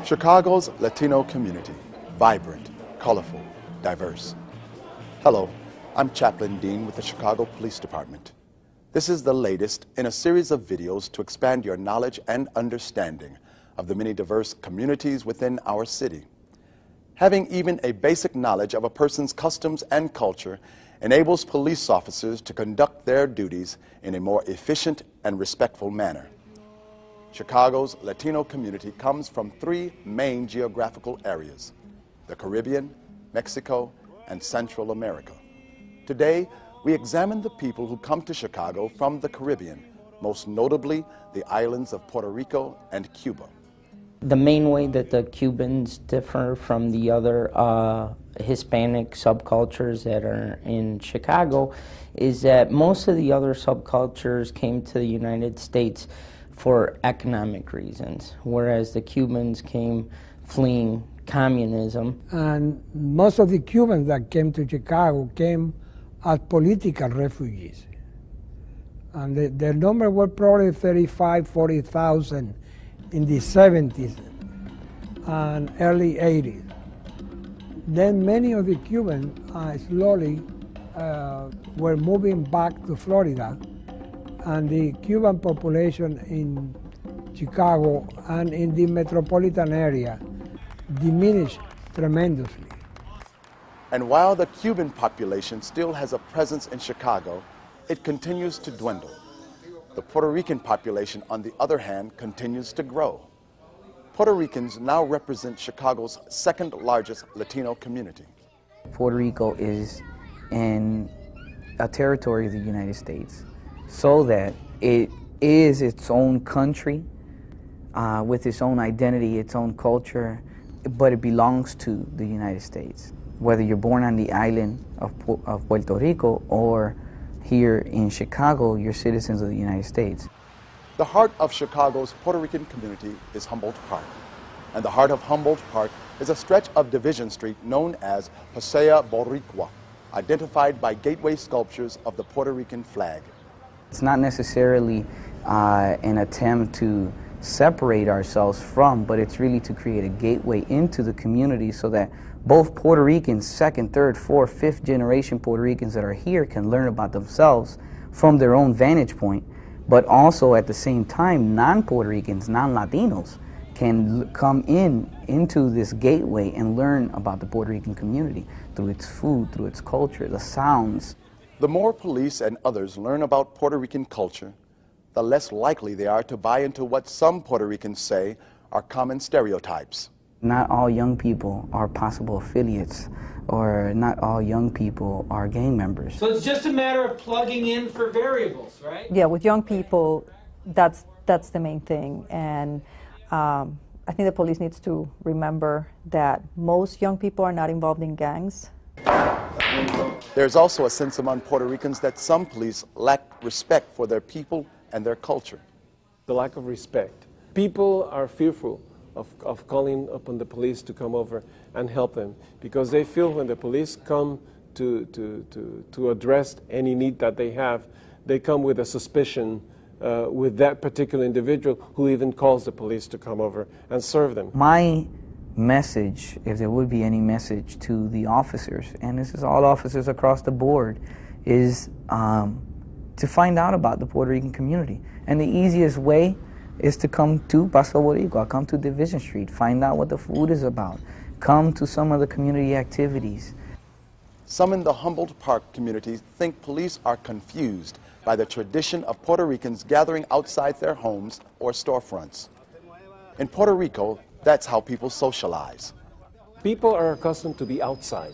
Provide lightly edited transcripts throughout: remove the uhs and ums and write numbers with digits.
Chicago's Latino community, vibrant, colorful, diverse. Hello, I'm Chaplain Dean with the Chicago Police Department. This is the latest in a series of videos to expand your knowledge and understanding of the many diverse communities within our city. Having even a basic knowledge of a person's customs and culture enables police officers to conduct their duties in a more efficient and respectful manner. Chicago's Latino community comes from three main geographical areas: the Caribbean, Mexico, and Central America. Today, we examine the people who come to Chicago from the Caribbean, most notably the islands of Puerto Rico and Cuba. The main way that the Cubans differ from the other Hispanic subcultures that are in Chicago is that most of the other subcultures came to the United States for economic reasons, whereas the Cubans came fleeing communism. And most of the Cubans that came to Chicago came as political refugees. And their number were probably 35,000, 40,000 in the 70s and early 80s. Then many of the Cubans slowly were moving back to Florida, and the Cuban population in Chicago and in the metropolitan area diminished tremendously. And while the Cuban population still has a presence in Chicago, it continues to dwindle. The Puerto Rican population, on the other hand, continues to grow. Puerto Ricans now represent Chicago's second largest Latino community. Puerto Rico is in a territory of the United States, so that it is its own country with its own identity, its own culture, but it belongs to the United States. Whether you're born on the island of Puerto Rico or here in Chicago, you're citizens of the United States. The heart of Chicago's Puerto Rican community is Humboldt Park. And the heart of Humboldt Park is a stretch of Division Street known as Paseo Boricua, identified by gateway sculptures of the Puerto Rican flag. It's not necessarily an attempt to separate ourselves from, but it's really to create a gateway into the community so that both Puerto Ricans, second, third, fourth, fifth generation Puerto Ricans that are here can learn about themselves from their own vantage point, but also at the same time non-Puerto Ricans, non-Latinos can come into this gateway and learn about the Puerto Rican community through its food, through its culture, the sounds. The more police and others learn about Puerto Rican culture, the less likely they are to buy into what some Puerto Ricans say are common stereotypes. Not all young people are possible affiliates, or not all young people are gang members. So it's just a matter of plugging in for variables, right? Yeah, with young people, that's the main thing. And I think the police needs to remember that most young people are not involved in gangs. There's also a sense among Puerto Ricans that some police lack respect for their people and their culture. The lack of respect. People are fearful of calling upon the police to come over and help them because they feel when the police come to address any need that they have, they come with a suspicion with that particular individual who even calls the police to come over and serve them. My message, if there would be any message to the officers, and this is all officers across the board, is to find out about the Puerto Rican community. And the easiest way is to come to Paseo Boricua, come to Division Street, find out what the food is about, come to some of the community activities. Some in the Humboldt Park community think police are confused by the tradition of Puerto Ricans gathering outside their homes or storefronts. In Puerto Rico, that's how people socialize. People are accustomed to be outside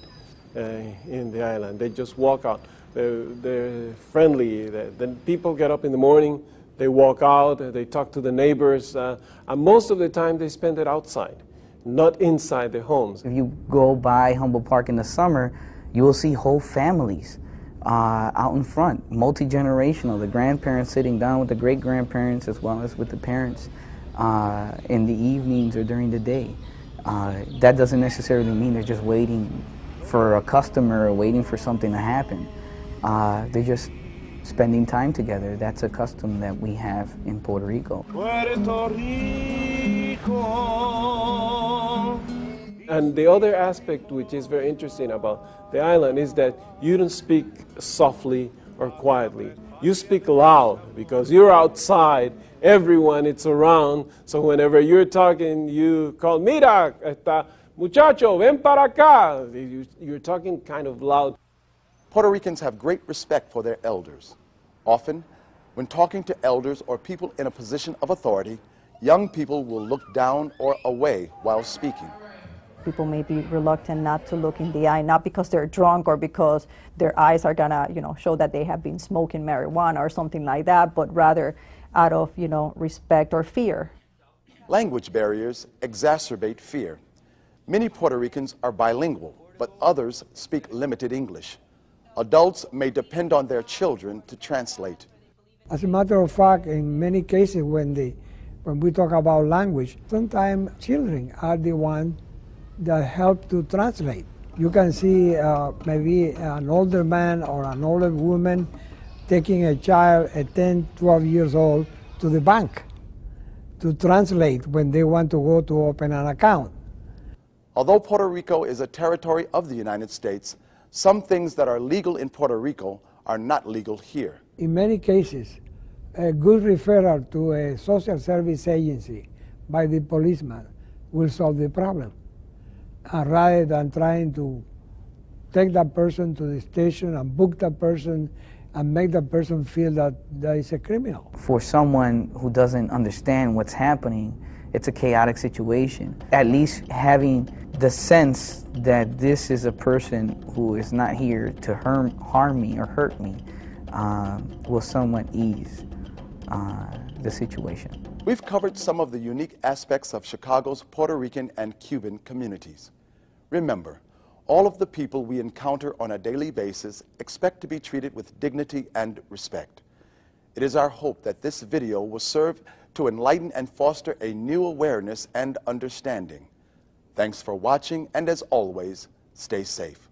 in the island. They just walk out. They're friendly. Then people get up in the morning, they walk out, they talk to the neighbors, and most of the time they spend it outside, not inside their homes. If you go by Humboldt Park in the summer, you will see whole families out in front, multi-generational, the grandparents sitting down with the great-grandparents as well as with the parents in the evenings or during the day. That doesn't necessarily mean they're just waiting for a customer or waiting for something to happen. They're just spending time together. That's a custom that we have in Puerto Rico. Puerto Rico. And the other aspect which is very interesting about the island is that you don't speak softly or quietly. You speak loud because you're outside, everyone is around, so whenever you're talking, you call, mira, esta muchacho, ven para acá. You're talking kind of loud. Puerto Ricans have great respect for their elders. Often, when talking to elders or people in a position of authority, young people will look down or away while speaking. People may be reluctant not to look in the eye, not because they're drunk or because their eyes are gonna, show that they have been smoking marijuana or something like that, but rather out of, respect or fear. Language barriers exacerbate fear. Many Puerto Ricans are bilingual, but others speak limited English. Adults may depend on their children to translate. As a matter of fact, in many cases when we talk about language, sometimes children are the ones that help to translate. You can see maybe an older man or an older woman taking a child at 10, 12 years old to the bank to translate when they want to go to open an account. Although Puerto Rico is a territory of the United States, some things that are legal in Puerto Rico are not legal here. In many cases, a good referral to a social service agency by the policeman will solve the problem. Rather than trying to take that person to the station and book that person and make that person feel that is a criminal. For someone who doesn't understand what's happening, it's a chaotic situation. At least having the sense that this is a person who is not here to harm me or hurt me will somewhat ease the situation. We've covered some of the unique aspects of Chicago's Puerto Rican and Cuban communities. Remember, all of the people we encounter on a daily basis expect to be treated with dignity and respect. It is our hope that this video will serve to enlighten and foster a new awareness and understanding. Thanks for watching, and as always, stay safe.